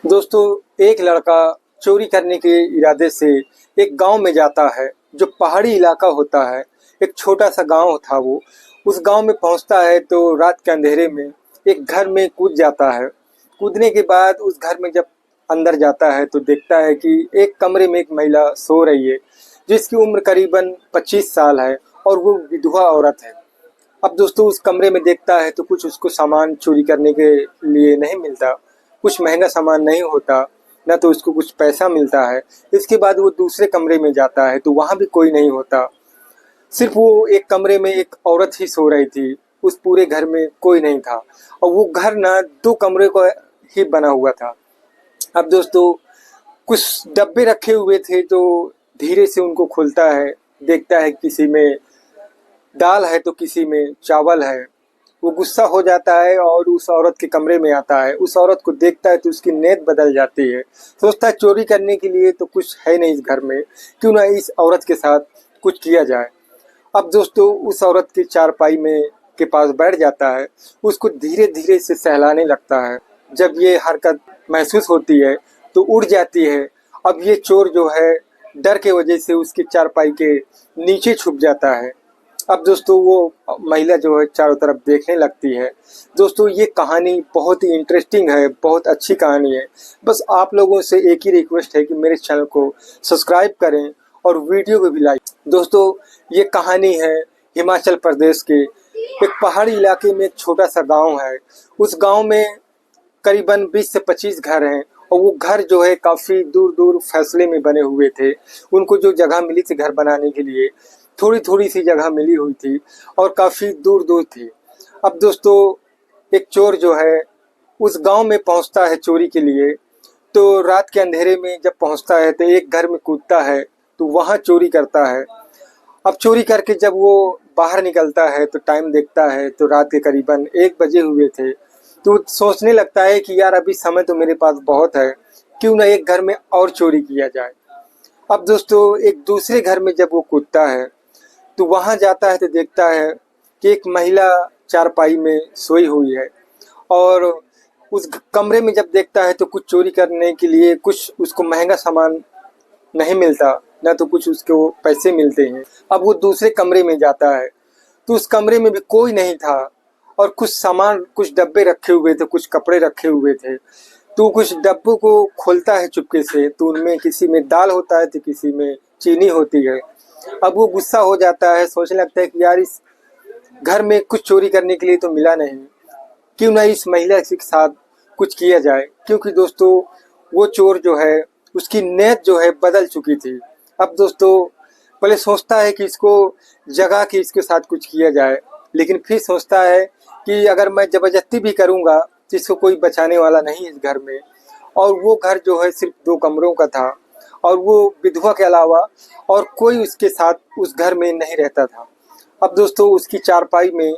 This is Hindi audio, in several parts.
दोस्तों, एक लड़का चोरी करने के इरादे से एक गांव में जाता है जो पहाड़ी इलाका होता है। एक छोटा सा गांव था वो। उस गांव में पहुंचता है तो रात के अंधेरे में एक घर में कूद जाता है। कूदने के बाद उस घर में जब अंदर जाता है तो देखता है कि एक कमरे में एक महिला सो रही है जिसकी उम्र करीबन 25 साल है और वो विधवा औरत है। अब दोस्तों उस कमरे में देखता है तो कुछ उसको सामान चोरी करने के लिए नहीं मिलता। कुछ महंगा सामान नहीं होता, ना तो उसको कुछ पैसा मिलता है। इसके बाद वो दूसरे कमरे में जाता है तो वहाँ भी कोई नहीं होता। सिर्फ वो एक कमरे में एक औरत ही सो रही थी। उस पूरे घर में कोई नहीं था और वो घर ना 2 कमरे को ही बना हुआ था। अब दोस्तों कुछ डब्बे रखे हुए थे तो धीरे से उनको खोलता है। देखता है किसी में दाल है तो किसी में चावल है। वो गुस्सा हो जाता है और उस औरत के कमरे में आता है। उस औरत को देखता है तो उसकी नीयत बदल जाती है। सोचता है चोरी करने के लिए तो कुछ है नहीं इस घर में, क्यों ना इस औरत के साथ कुछ किया जाए। अब दोस्तों उस औरत की चारपाई में के पास बैठ जाता है। उसको धीरे धीरे से सहलाने लगता है। जब ये हरकत महसूस होती है तो उड़ जाती है। अब ये चोर जो है डर के वजह से उसकी चारपाई के नीचे छुप जाता है। अब दोस्तों वो महिला जो है चारों तरफ देखने लगती है। दोस्तों ये कहानी बहुत ही इंटरेस्टिंग है, बहुत अच्छी कहानी है। बस आप लोगों से एक ही रिक्वेस्ट है कि मेरे चैनल को सब्सक्राइब करें और वीडियो को भी लाइक। दोस्तों ये कहानी है हिमाचल प्रदेश के एक पहाड़ी इलाके में एक छोटा सा गांव है। उस गांव में करीबन 20 से 25 घर हैं और वो घर जो है काफ़ी दूर दूर फैसले में बने हुए थे। उनको जो जगह मिली थी घर बनाने के लिए, थोड़ी थोड़ी सी जगह मिली हुई थी और काफ़ी दूर दूर थी। अब दोस्तों एक चोर जो है उस गांव में पहुंचता है चोरी के लिए। तो रात के अंधेरे में जब पहुंचता है तो एक घर में कूदता है तो वहां चोरी करता है। अब चोरी करके जब वो बाहर निकलता है तो टाइम देखता है तो रात के करीबन 1 बजे हुए थे। तो सोचने लगता है कि यार अभी समय तो मेरे पास बहुत है, क्यों ना एक घर में और चोरी किया जाए। अब दोस्तों एक दूसरे घर में जब वो कूदता है तो वहां जाता है तो देखता है कि एक महिला चारपाई में सोई हुई है। और उस कमरे में जब देखता है तो कुछ चोरी करने के लिए कुछ उसको महंगा सामान नहीं मिलता, ना तो कुछ उसको पैसे मिलते हैं। अब वो दूसरे कमरे में जाता है तो उस कमरे में भी कोई नहीं था और कुछ सामान, कुछ डब्बे रखे हुए थे, कुछ कपड़े रखे हुए थे। तो कुछ डब्बों को खोलता है चुपके से तो उनमें किसी में दाल होता है तो किसी में चीनी होती है। अब वो गुस्सा हो जाता है, सोचने लगता है कि यार इस घर में कुछ चोरी करने के लिए तो मिला नहीं, क्यों ना इस महिला के साथ कुछ किया जाए। क्योंकि दोस्तों वो चोर जो है उसकी नीयत जो है बदल चुकी थी। अब दोस्तों पहले सोचता है कि इसको जगा के इसके साथ कुछ किया जाए, लेकिन फिर सोचता है कि अगर मैं ज़बरदस्ती भी करूँगा तो इसको कोई बचाने वाला नहीं है इस घर में। और वो घर जो है सिर्फ 2 कमरों का था और वो विधवा के अलावा और कोई उसके साथ उस घर में नहीं रहता था। अब दोस्तों उसकी चारपाई में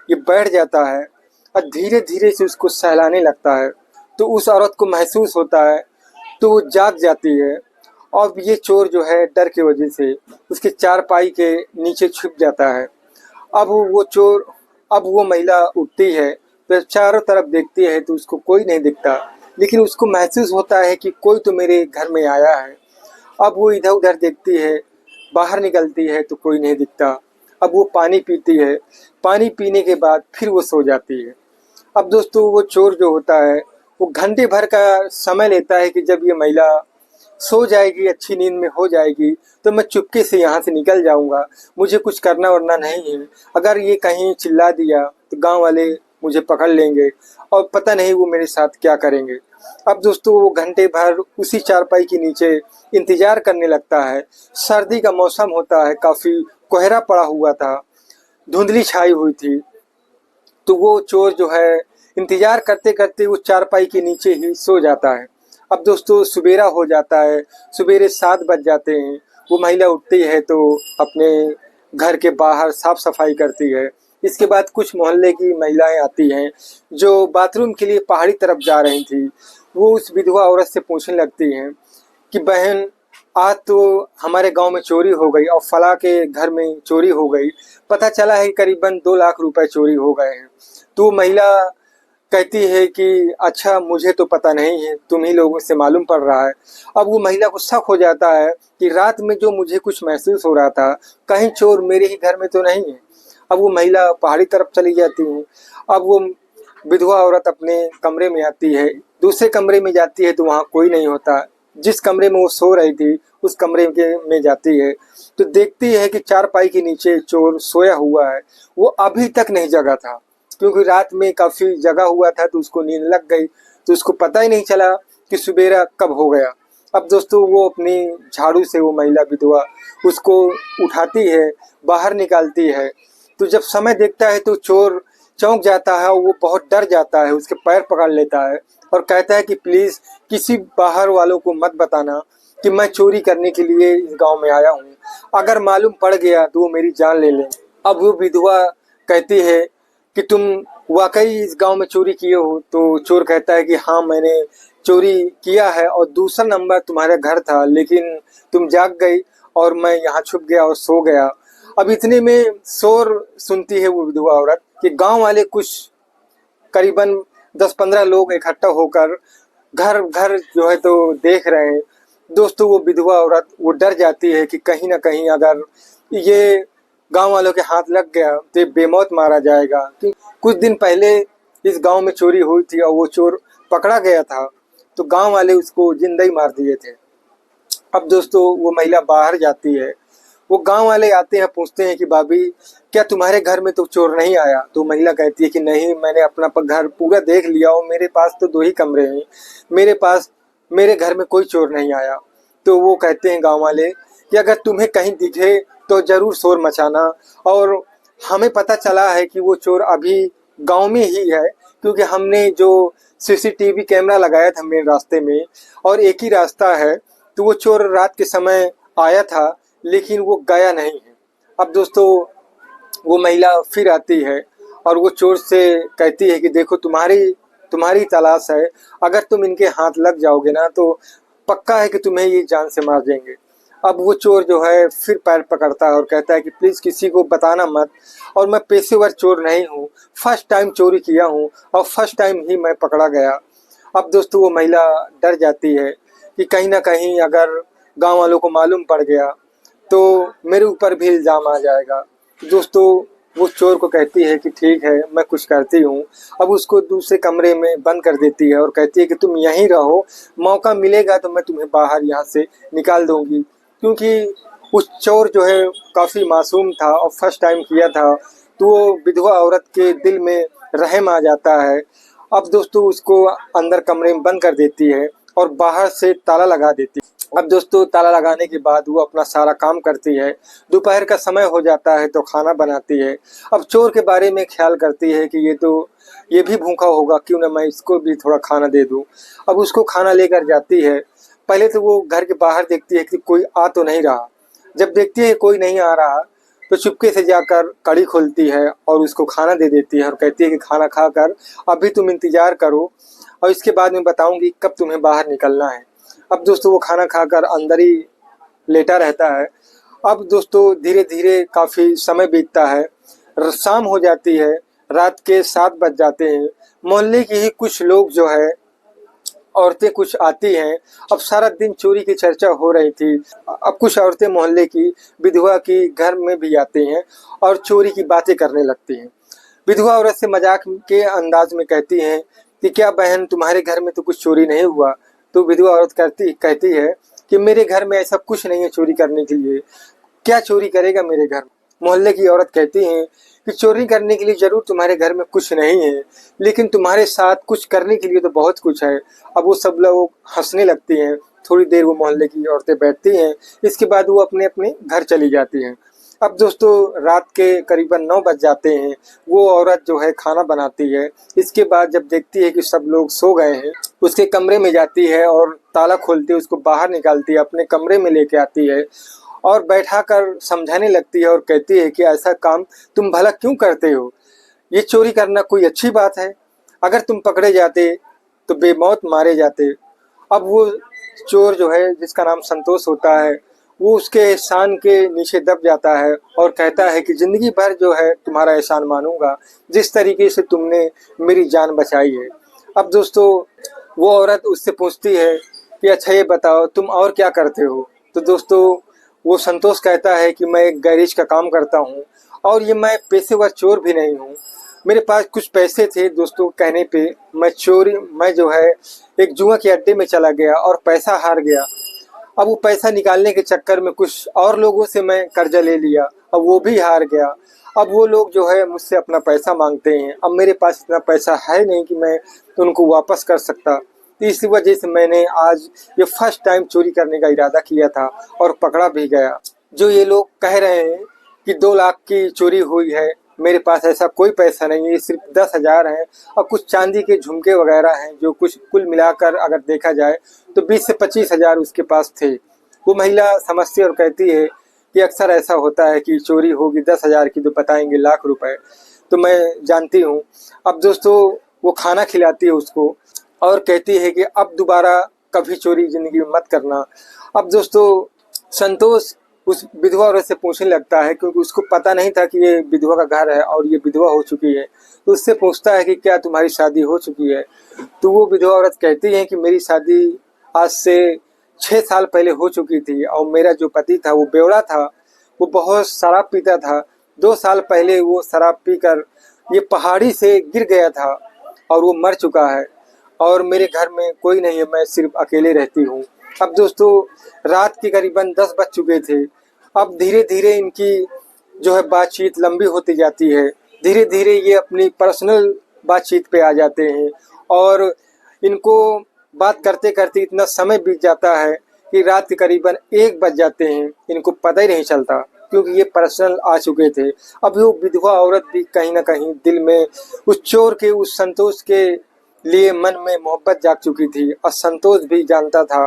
ये बैठ जाता है और धीरे धीरे से उसको सहलाने लगता है। तो उस औरत को महसूस होता है तो वो जाग जाती है। और ये चोर जो है डर की वजह से उसके चारपाई के नीचे छुप जाता है। अब वो चोर, अब वो महिला उठती है तो चारों तरफ देखती है तो उसको कोई नहीं दिखता, लेकिन उसको महसूस होता है कि कोई तो मेरे घर में आया है। अब वो इधर उधर देखती है, बाहर निकलती है तो कोई नहीं दिखता। अब वो पानी पीती है, पानी पीने के बाद फिर वो सो जाती है। अब दोस्तों वो चोर जो होता है वो घंटे भर का समय लेता है कि जब ये महिला सो जाएगी, अच्छी नींद में हो जाएगी तो मैं चुपके से यहाँ से निकल जाऊँगा। मुझे कुछ करना वरना नहीं है। अगर ये कहीं चिल्ला दिया तो गांव वाले मुझे पकड़ लेंगे और पता नहीं वो मेरे साथ क्या करेंगे। अब दोस्तों वो घंटे भर उसी चारपाई के नीचे इंतजार करने लगता है। सर्दी का मौसम होता है, काफ़ी कोहरा पड़ा हुआ था, धुंधली छाई हुई थी। तो वो चोर जो है इंतजार करते करते वो चारपाई के नीचे ही सो जाता है। अब दोस्तों सवेरा हो जाता है, सवेरे 7 बज जाते हैं। वो महिला उठती है तो अपने घर के बाहर साफ सफाई करती है। इसके बाद कुछ मोहल्ले की महिलाएं आती हैं जो बाथरूम के लिए पहाड़ी तरफ जा रही थी। वो उस विधवा औरत से पूछने लगती हैं कि बहन, आज तो हमारे गांव में चोरी हो गई और फला के घर में चोरी हो गई। पता चला है कि करीबन 2 लाख रुपए चोरी हो गए हैं। तो महिला कहती है कि अच्छा मुझे तो पता नहीं है, तुम ही लोगों से मालूम पड़ रहा है। अब वो महिला को शक हो जाता है कि रात में जो मुझे कुछ महसूस हो रहा था, कहीं चोर मेरे ही घर में तो नहीं है। अब वो महिला पहाड़ी तरफ चली जाती है। अब वो विधवा औरत अपने कमरे में आती है, दूसरे कमरे में जाती है तो वहाँ कोई नहीं होता। जिस कमरे में वो सो रही थी उस कमरे में जाती है तो देखती है कि चारपाई के नीचे चोर सोया हुआ है। वो अभी तक नहीं जगा था, क्योंकि रात में काफी जगा हुआ था तो उसको नींद लग गई, तो उसको पता ही नहीं चला कि सुबेरा कब हो गया। अब दोस्तों वो अपनी झाड़ू से वो महिला विधवा उसको उठाती है, बाहर निकालती है। तो जब समय देखता है तो चोर चौंक जाता है, वो बहुत डर जाता है, उसके पैर पकड़ लेता है और कहता है कि प्लीज किसी बाहर वालों को मत बताना कि मैं चोरी करने के लिए इस गांव में आया हूँ। अगर मालूम पड़ गया तो वो मेरी जान ले लें। अब वो विधवा कहती है कि तुम वाकई इस गांव में चोरी किए हो? तो चोर कहता है कि हाँ मैंने चोरी किया है और दूसरा नंबर तुम्हारे घर था, लेकिन तुम जाग गई और मैं यहाँ छुप गया और सो गया। अब इतने में शोर सुनती है वो विधवा औरत कि गांव वाले कुछ करीबन 10-15 लोग इकट्ठा होकर घर घर जो है तो देख रहे हैं। दोस्तों वो विधवा औरत वो डर जाती है कि कहीं ना कहीं अगर ये गांव वालों के हाथ लग गया तो ये बेमौत मारा जाएगा। कि कुछ दिन पहले इस गांव में चोरी हुई थी और वो चोर पकड़ा गया था तो गांव वाले उसको जिंदा ही मार दिए थे। अब दोस्तों वो महिला बाहर जाती है, वो गांव वाले आते हैं, पूछते हैं कि भाभी क्या तुम्हारे घर में तो चोर नहीं आया? तो महिला कहती है कि नहीं, मैंने अपना घर पूरा देख लिया और मेरे पास तो 2 ही कमरे हैं, मेरे घर में कोई चोर नहीं आया। तो वो कहते हैं गांव वाले कि अगर तुम्हें कहीं दिखे तो जरूर शोर मचाना, और हमें पता चला है कि वो चोर अभी गांव में ही है, क्योंकि हमने जो सीसीटीवी कैमरा लगाया था मेन रास्ते में और एक ही रास्ता है, तो वो चोर रात के समय आया था लेकिन वो गया नहीं है। अब दोस्तों वो महिला फिर आती है और वो चोर से कहती है कि देखो तुम्हारी तलाश है, अगर तुम इनके हाथ लग जाओगे ना तो पक्का है कि तुम्हें ये जान से मार देंगे। अब वो चोर जो है फिर पैर पकड़ता है और कहता है कि प्लीज किसी को बताना मत, और मैं पेशेवर चोर नहीं हूँ, फर्स्ट टाइम चोरी किया हूँ और फर्स्ट टाइम ही मैं पकड़ा गया। अब दोस्तों वो महिला डर जाती है कि कहीं ना कहीं अगर गांव वालों को मालूम पड़ गया तो मेरे ऊपर भी इल्ज़ाम आ जाएगा। दोस्तों वो चोर को कहती है कि ठीक है मैं कुछ करती हूँ। अब उसको दूसरे कमरे में बंद कर देती है और कहती है कि तुम यहीं रहो, मौका मिलेगा तो मैं तुम्हें बाहर यहाँ से निकाल दूंगी। क्योंकि उस चोर जो है काफ़ी मासूम था और फर्स्ट टाइम किया था, तो वो विधवा औरत के दिल में रहम आ जाता है। अब दोस्तों उसको अंदर कमरे में बंद कर देती है और बाहर से ताला लगा देती है। अब दोस्तों ताला लगाने के बाद वो अपना सारा काम करती है। दोपहर का समय हो जाता है तो खाना बनाती है। अब चोर के बारे में ख्याल करती है कि ये भी भूखा होगा, क्यों ना मैं इसको भी थोड़ा खाना दे दूं। अब उसको खाना लेकर जाती है। पहले तो वो घर के बाहर देखती है कि कोई आ तो नहीं रहा। जब देखती है कोई नहीं आ रहा तो चुपके से जाकर कड़ी खोलती है और उसको खाना दे देती है और कहती है कि खाना खाकर अभी तुम इंतजार करो और इसके बाद मैं बताऊंगी कब तुम्हें बाहर निकलना है। अब दोस्तों वो खाना खाकर अंदर ही लेटा रहता है। अब दोस्तों धीरे धीरे काफ़ी समय बीतता है, शाम हो जाती है, रात के 7 बज जाते हैं। मोहल्ले की ही कुछ लोग जो है औरतें कुछ आती हैं। अब सारा दिन चोरी की चर्चा हो रही थी। अब कुछ औरतें मोहल्ले की विधवा की घर में भी आती हैं और चोरी की बातें करने लगती हैं। विधवा औरत से मजाक के अंदाज में कहती हैं कि क्या बहन तुम्हारे घर में तो कुछ चोरी नहीं हुआ? तो विधवा औरत कहती है कि मेरे घर में ऐसा कुछ नहीं है चोरी करने के लिए, क्या चोरी करेगा मेरे घर में? मोहल्ले की औरत कहती है कि चोरी करने के लिए जरूर तुम्हारे घर में कुछ नहीं है, लेकिन तुम्हारे साथ कुछ करने के लिए तो बहुत कुछ है। अब वो सब लोग हंसने लगती हैं। थोड़ी देर वो मोहल्ले की औरतें बैठती हैं, इसके बाद वो अपने अपने घर चली जाती हैं। अब दोस्तों रात के करीबन 9 बज जाते हैं। वो औरत जो है खाना बनाती है। इसके बाद जब देखती है कि सब लोग सो गए हैं, उसके कमरे में जाती है और ताला खोलती है, उसको बाहर निकालती है, अपने कमरे में लेके आती है और बैठाकर समझाने लगती है और कहती है कि ऐसा काम तुम भला क्यों करते हो? ये चोरी करना कोई अच्छी बात है? अगर तुम पकड़े जाते तो बेमौत मारे जाते। अब वो चोर जो है जिसका नाम संतोष होता है, वो उसके एहसान के नीचे दब जाता है और कहता है कि ज़िंदगी भर जो है तुम्हारा एहसान मानूंगा, जिस तरीके से तुमने मेरी जान बचाई है। अब दोस्तों वो औरत उससे पूछती है कि अच्छा ये बताओ तुम और क्या करते हो। तो दोस्तों वो संतोष कहता है कि मैं एक गैरेज का काम करता हूँ और ये मैं पेशेवर चोर भी नहीं हूँ। मेरे पास कुछ पैसे थे दोस्तों कहने पे मैं जो है एक जुआ के अड्डे में चला गया और पैसा हार गया। अब वो पैसा निकालने के चक्कर में कुछ और लोगों से मैं कर्जा ले लिया, अब वो भी हार गया। अब वो लोग जो है मुझसे अपना पैसा मांगते हैं। अब मेरे पास इतना पैसा है नहीं कि मैं उनको वापस कर सकता। तो इसी वजह से मैंने आज ये फर्स्ट टाइम चोरी करने का इरादा किया था और पकड़ा भी गया। जो ये लोग कह रहे हैं कि 2 लाख की चोरी हुई है, मेरे पास ऐसा कोई पैसा नहीं है, ये सिर्फ 10,000 हैं और कुछ चांदी के झुमके वगैरह हैं जो कुछ कुल मिलाकर अगर देखा जाए तो 20 से 25,000 उसके पास थे। वो महिला समझती और कहती है कि अक्सर ऐसा होता है कि चोरी होगी 10,000 की तो बताएंगे लाख रुपए, तो मैं जानती हूँ। अब दोस्तों वो खाना खिलाती है उसको और कहती है कि अब दोबारा कभी चोरी ज़िंदगी में मत करना। अब दोस्तों संतोष उस विधवा औरत से पूछने लगता है, क्योंकि उसको पता नहीं था कि ये विधवा का घर है और ये विधवा हो चुकी है। तो उससे पूछता है कि क्या तुम्हारी शादी हो चुकी है। तो वो विधवा औरत कहती है कि मेरी शादी आज से 6 साल पहले हो चुकी थी और मेरा जो पति था वो बेवड़ा था, वो बहुत शराब पीता था। 2 साल पहले वो शराब पीकर ये पहाड़ी से गिर गया था और वो मर चुका है और मेरे घर में कोई नहीं है, मैं सिर्फ अकेले रहती हूँ। अब दोस्तों रात के करीबन 10 बज चुके थे। अब धीरे धीरे इनकी जो है बातचीत लंबी होती जाती है। धीरे धीरे ये अपनी पर्सनल बातचीत पे आ जाते हैं और इनको बात करते करते इतना समय बीत जाता है कि रात के करीबन 1 बज जाते हैं। इनको पता ही नहीं चलता क्योंकि ये पर्सनल आ चुके थे। अब वो विधवा औरत भी कहीं ना कहीं दिल में उस चोर के, उस संतोष के लिए मन में मोहब्बत जाग चुकी थी और संतोष भी जानता था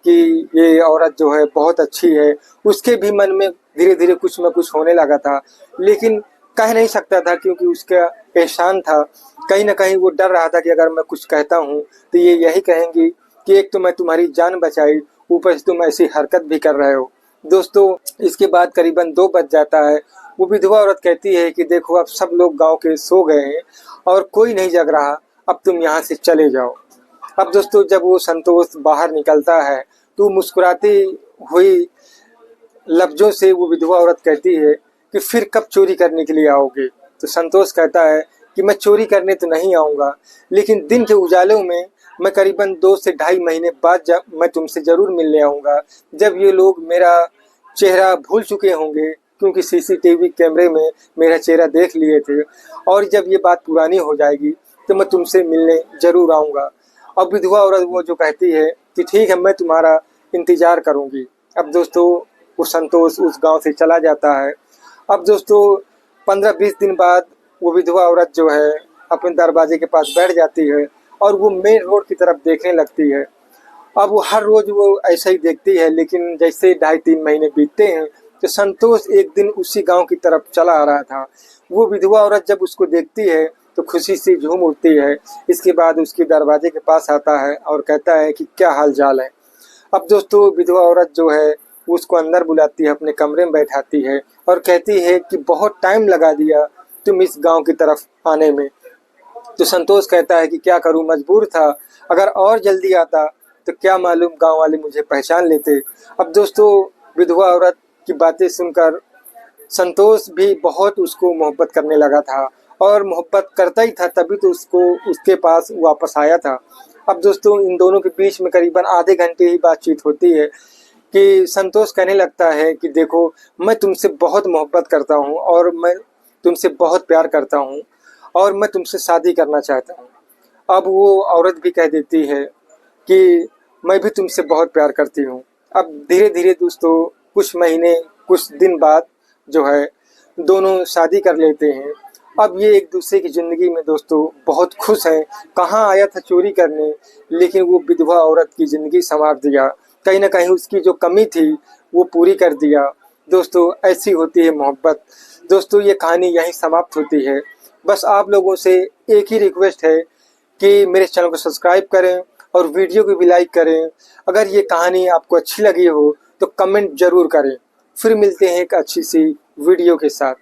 कि ये औरत जो है बहुत अच्छी है। उसके भी मन में धीरे धीरे कुछ न कुछ होने लगा था, लेकिन कह नहीं सकता था क्योंकि उसका एहसान था। कहीं ना कहीं वो डर रहा था कि अगर मैं कुछ कहता हूँ तो ये यही कहेंगी कि एक तो मैं तुम्हारी जान बचाई, ऊपर से तुम ऐसी हरकत भी कर रहे हो। दोस्तों इसके बाद करीबन 2 बज जाता है। वो विधवा औरत कहती है कि देखो अब सब लोग गांव के सो गए हैं और कोई नहीं जग रहा, अब तुम यहाँ से चले जाओ। अब दोस्तों जब वो संतोष बाहर निकलता है तो मुस्कुराती हुई लफ्जों से वो विधवा औरत कहती है कि फिर कब चोरी करने के लिए आओगे। तो संतोष कहता है कि मैं चोरी करने तो नहीं आऊँगा, लेकिन दिन के उजालों में मैं करीबन 2 से ढाई महीने बाद मैं तुमसे ज़रूर मिलने आऊँगा, जब ये लोग मेरा चेहरा भूल चुके होंगे क्योंकि सीसीटीवी कैमरे में मेरा चेहरा देख लिए थे, और जब ये बात पुरानी हो जाएगी तो मैं तुमसे मिलने ज़रूर आऊँगा। अब विधवा औरत वो जो कहती है कि ठीक है मैं तुम्हारा इंतज़ार करूँगी। अब दोस्तों वो संतोष उस गांव से चला जाता है। अब दोस्तों 15-20 दिन बाद वो विधवा औरत जो है अपने दरवाजे के पास बैठ जाती है और वो मेन रोड की तरफ देखने लगती है। अब वो हर रोज़ वो ऐसा ही देखती है, लेकिन जैसे 2.5-3 महीने बीतते हैं तो संतोष एक दिन उसी गांव की तरफ चला आ रहा था। वो विधवा औरत जब उसको देखती है तो खुशी से झूम उठती है। इसके बाद उसके दरवाजे के पास आता है और कहता है कि क्या हाल चाल है। अब दोस्तों विधवा औरत जो है उसको अंदर बुलाती है, अपने कमरे में बैठाती है और कहती है कि बहुत टाइम लगा दिया तुम इस गांव की तरफ आने में। तो संतोष कहता है कि क्या करूं, मजबूर था, अगर और जल्दी आता तो क्या मालूम गांव वाले मुझे पहचान लेते। अब दोस्तों विधवा औरत की बातें सुनकर संतोष भी बहुत उसको मोहब्बत करने लगा था और मोहब्बत करता ही था, तभी तो उसको उसके पास वापस आया था। अब दोस्तों इन दोनों के बीच में करीबन आधे घंटे ही बातचीत होती है कि संतोष कहने लगता है कि देखो मैं तुमसे बहुत मोहब्बत करता हूँ और मैं तुमसे बहुत प्यार करता हूँ और मैं तुमसे शादी करना चाहता हूँ। अब वो औरत भी कह देती है कि मैं भी तुमसे बहुत प्यार करती हूँ। अब धीरे धीरे दोस्तों कुछ महीने कुछ दिन बाद जो है दोनों शादी कर लेते हैं। अब ये एक दूसरे की ज़िंदगी में दोस्तों बहुत खुश हैं। कहाँ आया था चोरी करने, लेकिन वो विधवा औरत की ज़िंदगी संवार दिया, कहीं ना कहीं उसकी जो कमी थी वो पूरी कर दिया। दोस्तों ऐसी होती है मोहब्बत। दोस्तों ये कहानी यहीं समाप्त होती है। बस आप लोगों से एक ही रिक्वेस्ट है कि मेरे चैनल को सब्सक्राइब करें और वीडियो को भी लाइक करें। अगर ये कहानी आपको अच्छी लगी हो तो कमेंट जरूर करें। फिर मिलते हैं एक अच्छी सी वीडियो के साथ।